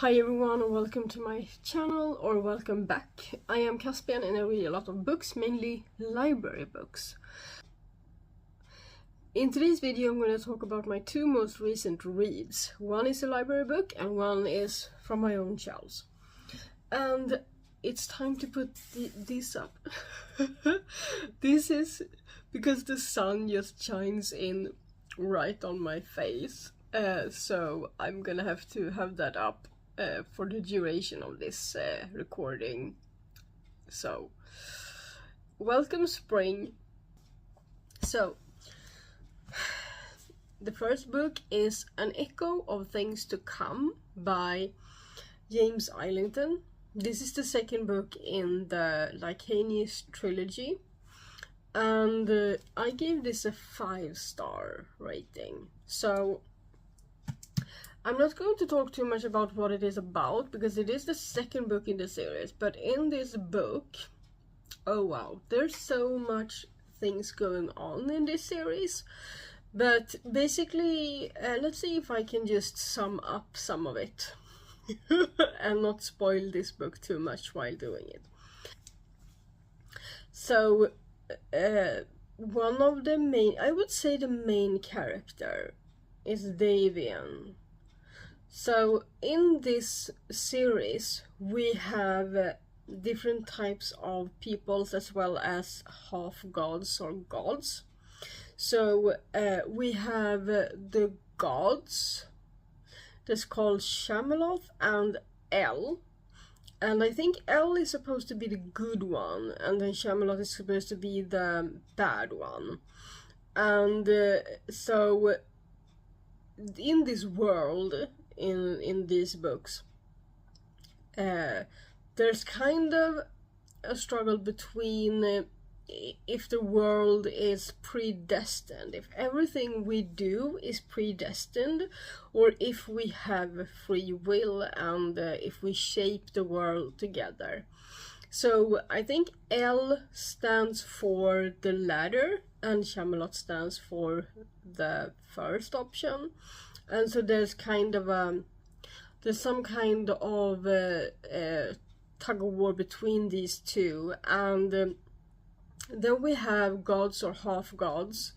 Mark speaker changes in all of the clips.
Speaker 1: Hi everyone, and welcome to my channel, or welcome back. I am Caspian and I read a lot of books, mainly library books. In today's video I'm going to talk about my two most recent reads. One is a library book and one is from my own shelves. And it's time to put this up. This is because the sun just shines in right on my face. So I'm gonna have to have that up for the duration of this recording. So, welcome spring. So, the first book is An Echo of Things to Come by James Islington. This is the second book in the Licanius trilogy. And I gave this a 5-star rating. So, I'm not going to talk too much about what it is about, because it is the second book in the series, but in this book, oh wow, there's so much things going on in this series. But basically, let's see if I can just sum up some of it and not spoil this book too much while doing it. So, one of the main, I would say the main character is Vägen. So in this series we have different types of peoples as well as half gods or gods. So we have the gods that's called Camelot and El. And I think El is supposed to be the good one, and then Camelot is supposed to be the bad one. And so in this world, in these books, there's kind of a struggle between if the world is predestined, if everything we do is predestined, or if we have free will and if we shape the world together. So I think L stands for the latter and Camelot stands for the first option. And so there's kind of there's some kind of tug of war between these two. And then we have gods or half gods.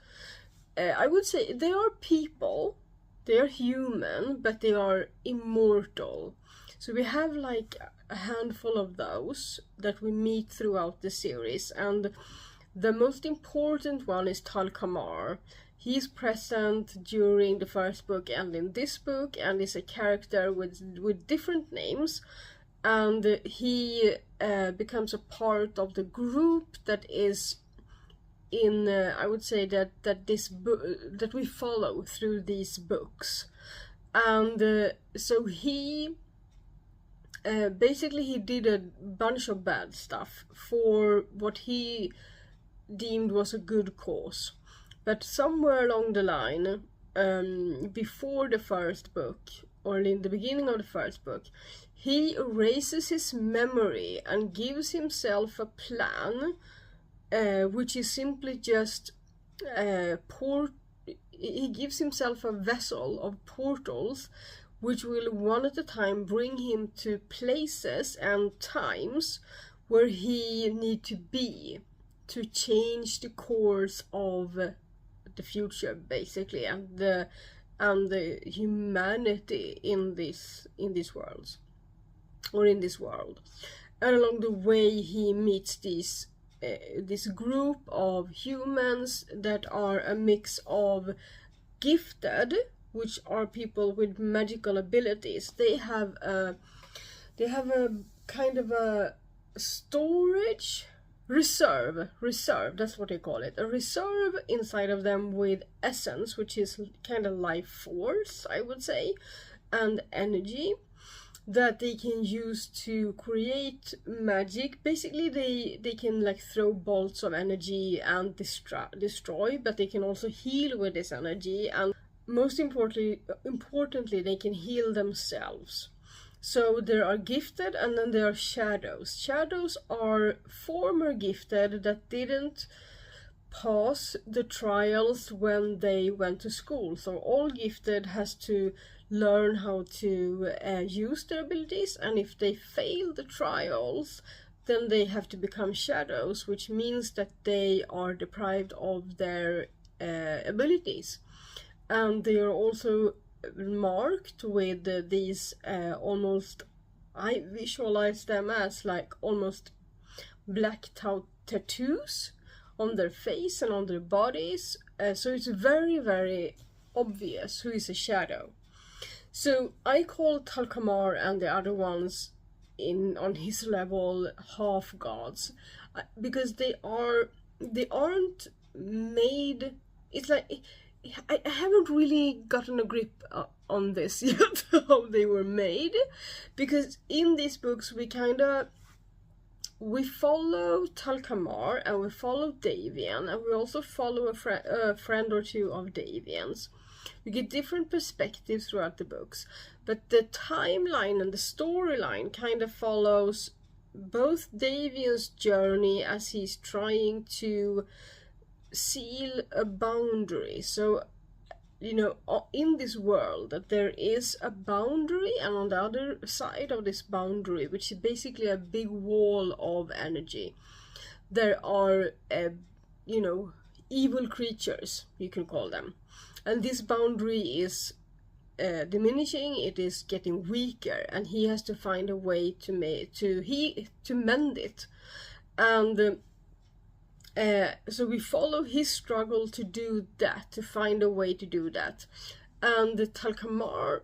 Speaker 1: I would say they are people, they are human, but they are immortal. So we have like a handful of those that we meet throughout the series, and the most important one is Talkamar. He's present during the first book and in this book, and is a character with different names, and he becomes a part of the group that is in I would say that this book that we follow through these books. And so he basically he did a bunch of bad stuff for what he deemed was a good cause. But somewhere along the line, before the first book, or in the beginning of the first book, he erases his memory and gives himself a plan, which is simply just he gives himself a vessel of portals, which will one at a time bring him to places and times where he need to be to change the course of the future, basically, and the humanity in these worlds, or in this world. And along the way he meets this group of humans that are a mix of gifted, which are people with magical abilities. They have a kind of a storage reserve, that's what they call it, a reserve inside of them with essence, which is kind of life force, I would say, and energy that they can use to create magic. Basically they can like throw bolts of energy and destroy, but they can also heal with this energy, and most importantly they can heal themselves. So there are gifted, and then there are shadows. Shadows are former gifted that didn't pass the trials when they went to school. So all gifted has to learn how to use their abilities, and if they fail the trials, then they have to become shadows, which means that they are deprived of their abilities. And they are also marked with these almost, I visualize them as like almost black tattoos on their face and on their bodies. So it's very, very obvious who is a shadow. So I call Talkamar and the other ones on his level half gods, because they aren't made. It's like I haven't really gotten a grip on this yet, how they were made, because in these books we follow Talkamar and we follow Davian, and we also follow a friend or two of Davian's. We get different perspectives throughout the books, but the timeline and the storyline kind of follows both Davian's journey as he's trying to seal a boundary. So, in this world, that there is a boundary, and on the other side of this boundary, which is basically a big wall of energy, there are, evil creatures, you can call them. And this boundary is diminishing, it is getting weaker, and he has to find a way to mend it. And so we follow his struggle to do that, to find a way to do that. And Talkamar,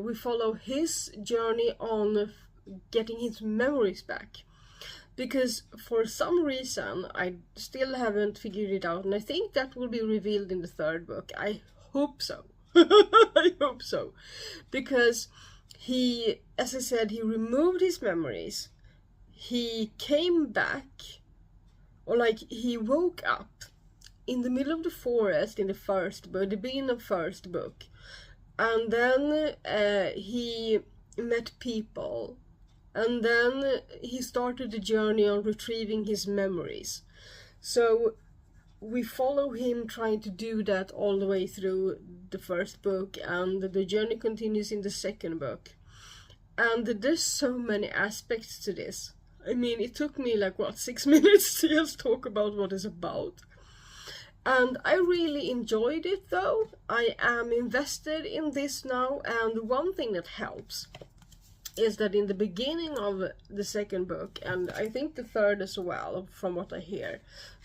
Speaker 1: we follow his journey on getting his memories back. Because for some reason, I still haven't figured it out, and I think that will be revealed in the third book. I hope so. I hope so. Because he, as I said, he removed his memories. He came back, or like he woke up in the middle of the forest in the first book, the beginning of the first book. And then he met people. And then he started the journey on retrieving his memories. So we follow him trying to do that all the way through the first book, and the journey continues in the second book. And there's so many aspects to this. I mean, it took me 6 minutes to just talk about what it's about. And I really enjoyed it though. I am invested in this now, and one thing that helps is that in the beginning of the second book, and I think the third as well, from what I hear,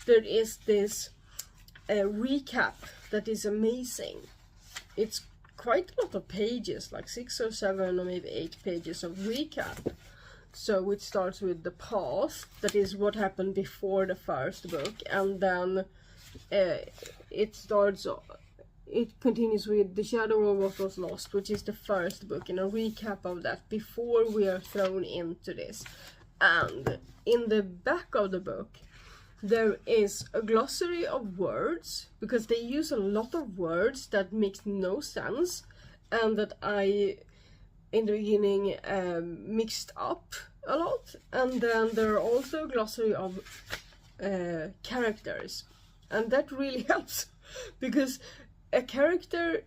Speaker 1: there is this recap that is amazing. It's quite a lot of pages, like 6 or 7 or maybe 8 pages of recap. So it starts with the past, that is what happened before the first book, and then it continues with The Shadow of What Was Lost, which is the first book, and a recap of that before we are thrown into this. And in the back of the book, there is a glossary of words, because they use a lot of words that make no sense, and that I, in the beginning, mixed up a lot. And then there are also a glossary of characters, and that really helps, because a character,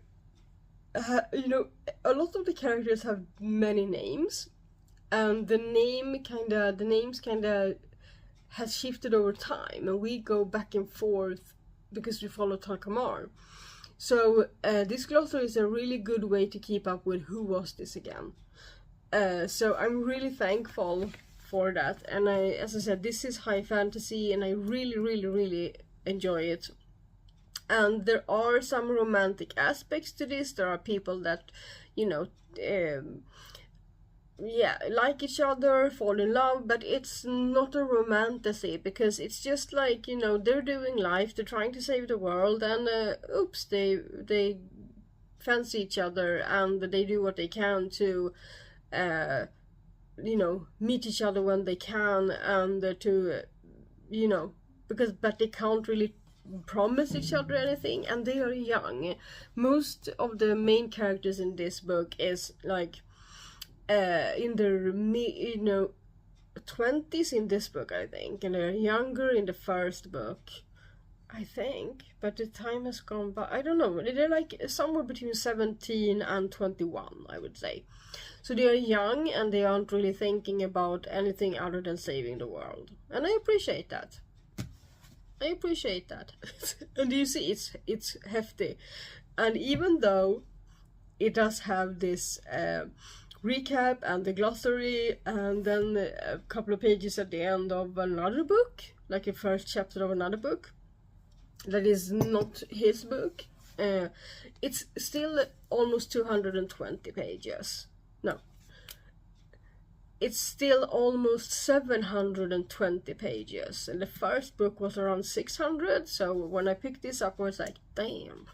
Speaker 1: a lot of the characters have many names, and the names has shifted over time, and we go back and forth because we follow Talkamar. So this glossary is a really good way to keep up with who was this again. So I'm really thankful for that, and as I said, this is high fantasy, and I really, really, really enjoy it. And there are some romantic aspects to this. There are people that, like each other, fall in love, but it's not a romantasy, because it's just like, they're doing life, they're trying to save the world, and oops, they fancy each other, and they do what they can to, meet each other when they can, and but they can't really promise each other anything, and they are young. Most of the main characters in this book is like in their 20s in this book, I think, and they're younger in the first book, I think, but the time has gone by. I don't know. They're like somewhere between 17 and 21, I would say. So they are young and they aren't really thinking about anything other than saving the world. And I appreciate that. I appreciate that. And you see, it's hefty. And even though it does have this recap and the glossary and then a couple of pages at the end of another book, like a first chapter of another book, that is not his book, it's still almost 220 pages. No. It's still almost 720 pages. And the first book was around 600, so when I picked this up I was like, damn,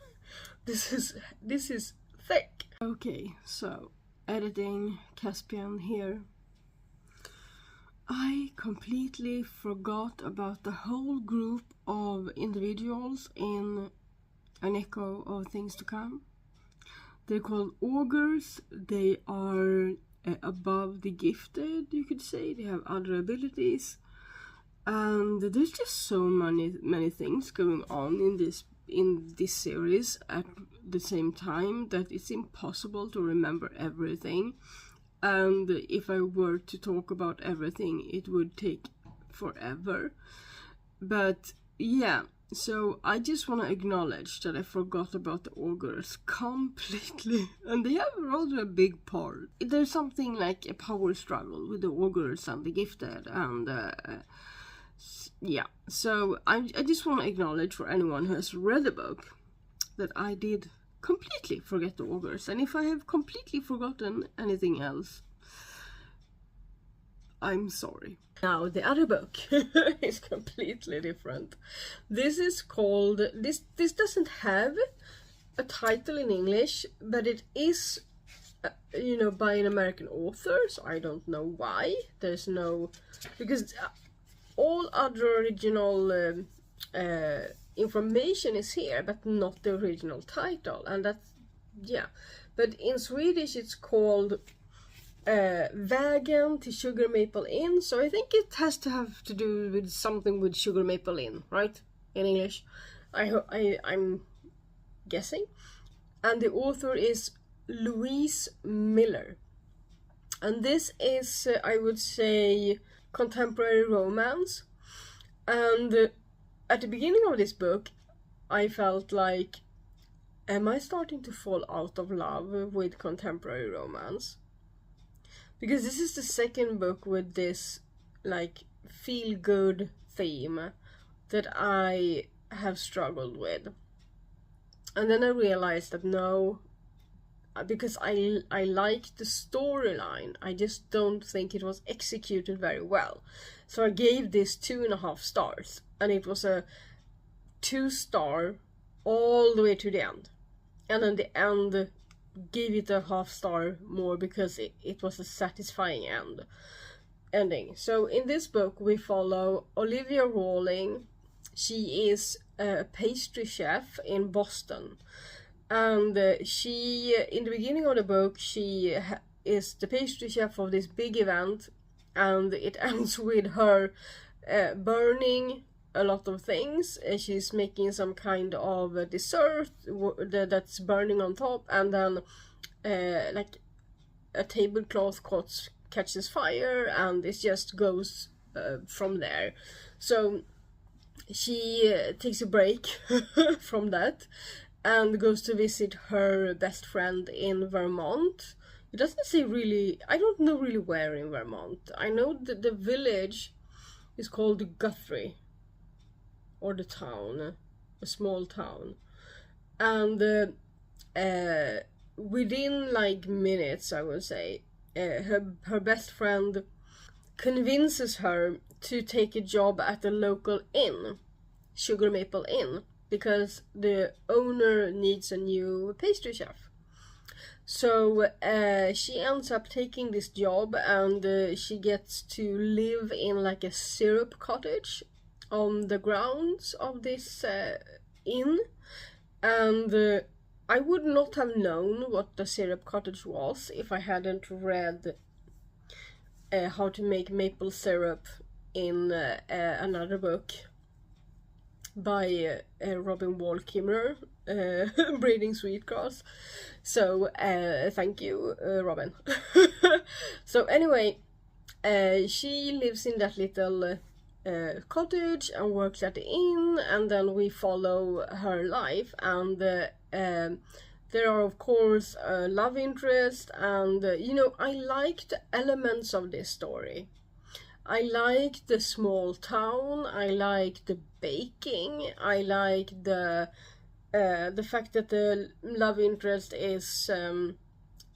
Speaker 1: this is thick. Okay, so editing Caspian here. I completely forgot about the whole group of individuals in An Echo of Things to Come. They're called augurs. They are above the gifted, you could say. They have other abilities. And there's just so many things going on in this series at the same time that it's impossible to remember everything. And if I were to talk about everything, it would take forever. But yeah, so I just want to acknowledge that I forgot about the augurs completely. And they have rather a big part. There's something like a power struggle with the augurs and the gifted. And yeah, so I just want to acknowledge for anyone who has read the book that I did completely forget the augurs, and if I have completely forgotten anything else, I'm sorry. Now the other book is completely different. This is called, this doesn't have a title in English, but it is you know, by an American author, so I don't know why. There's no, because all other original information is here, but not the original title, and that's, yeah. But in Swedish it's called Vägen to Sugar Maple Inn, so I think it has to have to do with something with Sugar Maple Inn, right? In English, I'm guessing. And the author is Louise Miller, and this is I would say contemporary romance. And at the beginning of this book, I felt like, am I starting to fall out of love with contemporary romance? Because this is the second book with this, like, feel-good theme that I have struggled with. And then I realized that no, because I liked the storyline, I just don't think it was executed very well. So I gave this 2.5 stars, and it was a 2-star all the way to the end. And then the end gave it a 1/2 star more because it was a satisfying ending. So in this book we follow Olivia Rawling. She is a pastry chef in Boston. And she, in the beginning of the book, she is the pastry chef of this big event, and it ends with her burning a lot of things. She's making some kind of a dessert that's burning on top, and then like a tablecloth catches fire, and it just goes from there. So she takes a break from that and goes to visit her best friend in Vermont. It doesn't say really, I don't know really where in Vermont. I know that the village is called Guthrie, or the town, a small town. And within like minutes, I would say, her best friend convinces her to take a job at the local inn, Sugar Maple Inn, because the owner needs a new pastry chef. So she ends up taking this job, and she gets to live in like a syrup cottage on the grounds of this inn. And I would not have known what the syrup cottage was if I hadn't read How to Make Maple Syrup in another book by Robin Wall Kimmerer, Breeding Sweetgrass. So thank you, Robin. So anyway, she lives in that little cottage and works at the inn, and then we follow her life, and there are of course a love interest, and you know, I like the elements of this story. I like the small town, I like the baking, I like the fact that the love interest is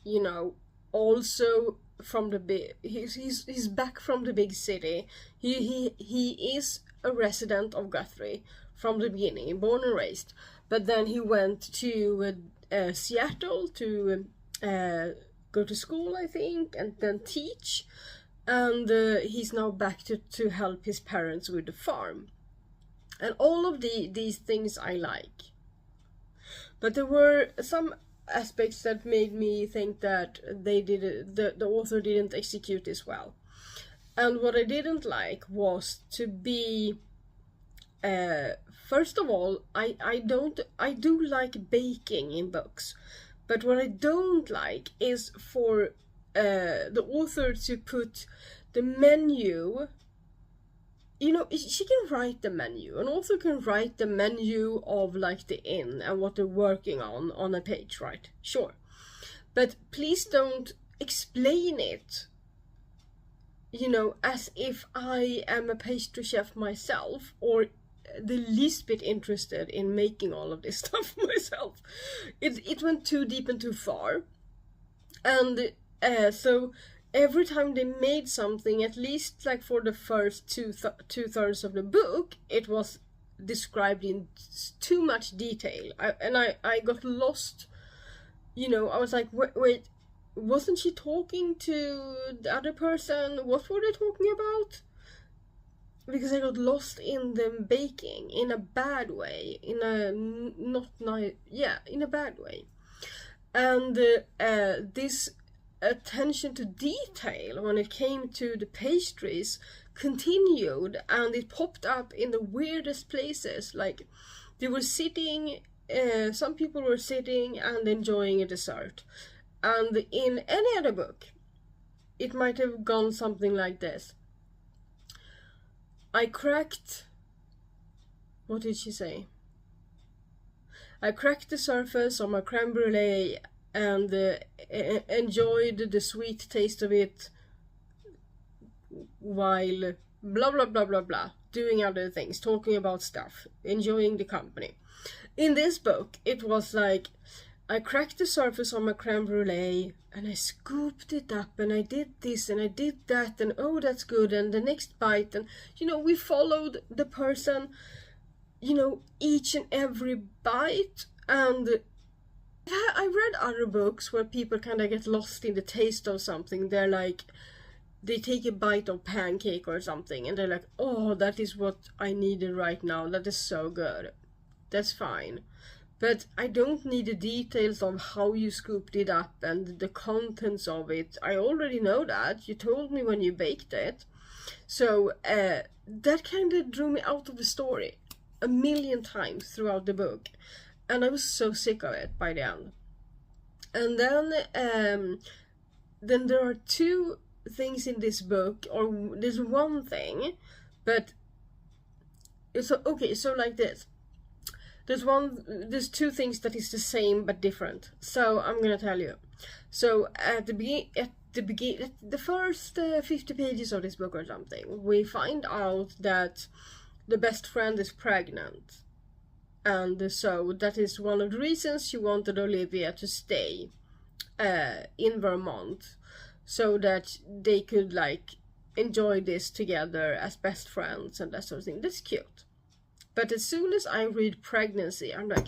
Speaker 1: you know, also from the big, he's back from the big city. He is a resident of Guthrie from the beginning, born and raised, but then he went to Seattle to go to school, I think, and then teach, and he's now back to help his parents with the farm, and all of these things I like. But there were some aspects that made me think that the author didn't execute this well. And what I didn't like was to be first of all, I do like baking in books, but what I don't like is for the author to put the menu. You know, she can write the menu. An author can write the menu of like the inn and what they're working on a page, right? Sure. But please don't explain it, you know, as if I am a pastry chef myself, or the least bit interested in making all of this stuff myself. It went too deep and too far. And so every time they made something, at least like for the first two-thirds of the book, it was described in too much detail. I got lost, you know. I was like, wait, wasn't she talking to the other person? What were they talking about? Because I got lost in them baking in a bad way, in a not nice, yeah, in a bad way. And this attention to detail when it came to the pastries continued, and it popped up in the weirdest places. Like they were sitting, some people were sitting and enjoying a dessert, and in any other book it might have gone something like this. What did she say? I cracked the surface of my creme brulee and enjoyed the sweet taste of it while blah blah blah blah blah, doing other things, talking about stuff, enjoying the company. In this book, it was like, I cracked the surface on my creme brulee and I scooped it up and I did this and I did that, and oh, that's good, and the next bite, and you know, we followed the person, you know, each and every bite. And I read other books where people kind of get lost in the taste of something. They're like, they take a bite of pancake or something and they're like, oh, that is what I needed right now, that is so good. That's fine. But I don't need the details of how you scooped it up and the contents of it. I already know that. You told me when you baked it. So that kind of drew me out of the story a million times throughout the book. And I was so sick of it by the end. And then there are two things in this book, or there's one thing, but so okay, so like this. There's two things that is the same but different. So I'm gonna tell you. So at the first 50 pages of this book or something, we find out that the best friend is pregnant, and so that is one of the reasons she wanted Olivia to stay in Vermont, so that they could like enjoy this together as best friends and that sort of thing. That's cute. But as soon as I read pregnancy, I'm like,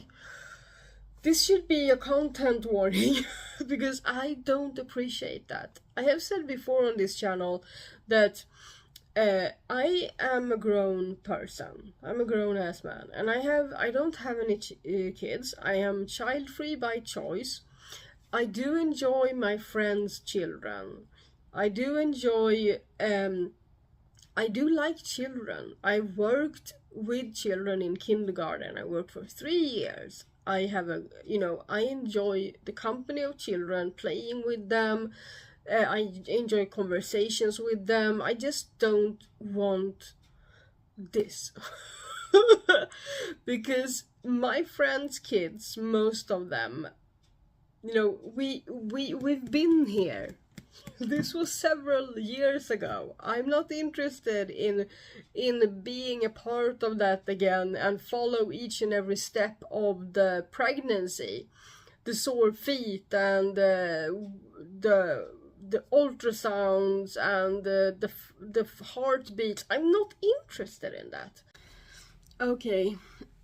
Speaker 1: this should be a content warning because I don't appreciate that. I have said before on this channel that I am a grown person. I'm a grown-ass man, and I don't have any kids. I am child-free by choice. I do enjoy my friends' children. I do enjoy I do like children. I worked with children in kindergarten. I worked for 3 years. I have I enjoy the company of children, playing with them. I enjoy conversations with them. I just don't want this. Because my friends' kids, most of them, we've been here. This was several years ago. I'm not interested in being a part of that again and follow each and every step of the pregnancy, the sore feet and the ultrasounds and the heartbeats. I'm not interested in that. Okay,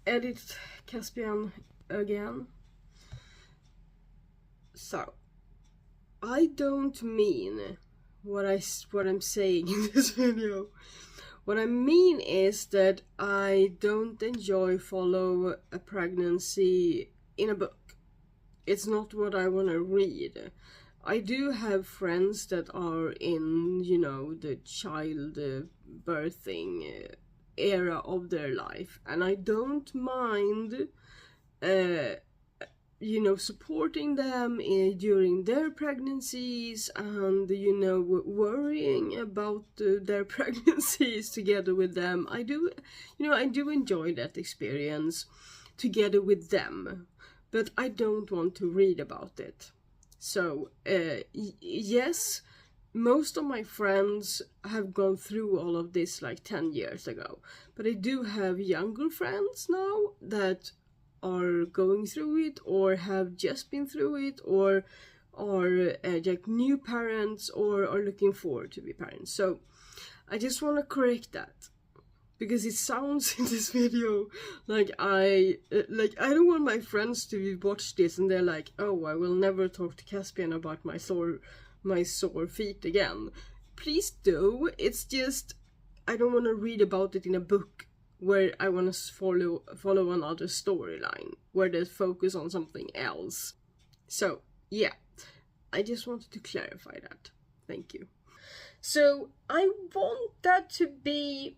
Speaker 1: edit Caspian again. So, I don't mean what I'm saying in this video. What I mean is that I don't enjoy follow a pregnancy in a book. It's not what I want to read. I do have friends that are in, the child birthing era of their life, and I don't mind supporting them during their pregnancies and, worrying about their pregnancies together with them. I do enjoy that experience together with them, but I don't want to read about it. So, yes, most of my friends have gone through all of this like 10 years ago, but I do have younger friends now that are going through it or have just been through it or are like new parents or are looking forward to be parents. So I just want to correct that, because it sounds in this video like I don't want my friends to watch this and they're like, oh, I will never talk to Caspian about my sore feet again. Please do. It's just I don't want to read about it in a book where I want to follow another storyline, where there's focus on something else. So, yeah, I just wanted to clarify that. Thank you. So, I want that to be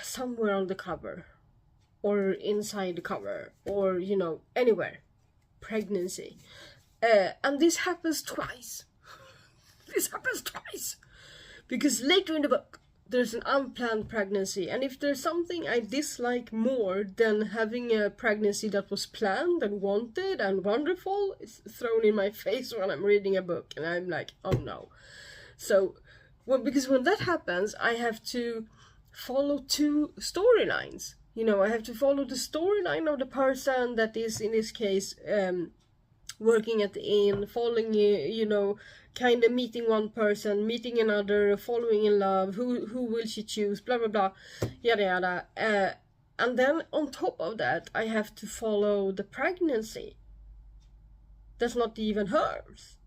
Speaker 1: somewhere on the cover, or inside the cover, or, anywhere. Pregnancy. And this happens twice. Because later in the book, there's an unplanned pregnancy, and if there's something I dislike more than having a pregnancy that was planned and wanted and wonderful, it's thrown in my face when I'm reading a book, and I'm like, oh no. So, because when that happens, I have to follow 2 storylines. I have to follow the storyline of the person that is, in this case, working at the inn, following, kind of meeting one person, meeting another, following in love, who will she choose, blah, blah, blah, yada, yada. And then on top of that, I have to follow the pregnancy. That's not even hers,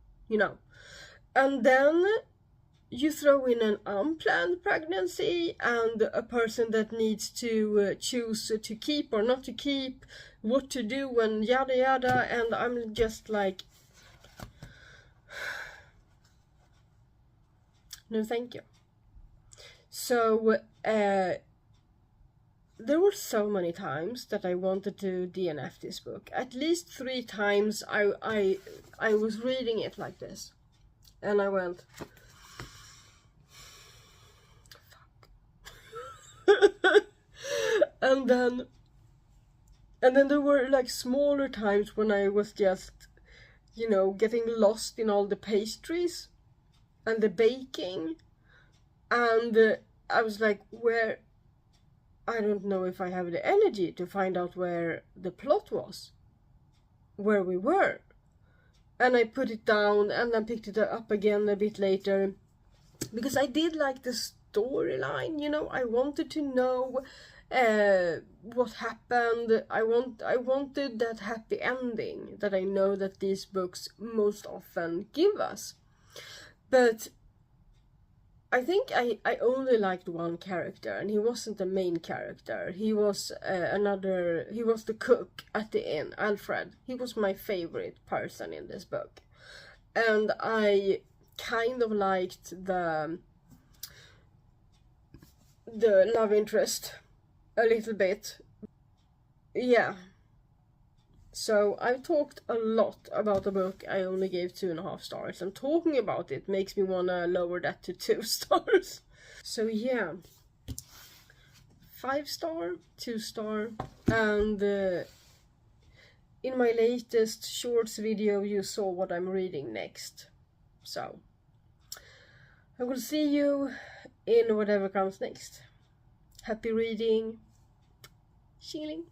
Speaker 1: And then you throw in an unplanned pregnancy and a person that needs to choose to keep or not to keep, what to do and yada yada, and I'm just like, no thank you. So there were so many times that I wanted to DNF this book. At least 3 times I was reading it like this, and I went, and then there were like smaller times when I was just, getting lost in all the pastries and the baking, and I was like, I don't know if I have the energy to find out where the plot was, where we were, and I put it down and then picked it up again a bit later, because I did like the storyline, I wanted to know what happened. I wanted that happy ending that I know that these books most often give us. But I think I only liked one character, and he wasn't the main character. He was he was the cook at the inn, Alfred. He was my favorite person in this book. And I kind of liked the love interest a little bit. Yeah. So I've talked a lot about the book. I only gave 2.5 stars, and talking about it makes me wanna lower that to 2 stars. So yeah, 5 star, 2 star, and in my latest shorts video you saw what I'm reading next. So I will see you in whatever comes next. Happy reading. Shilling.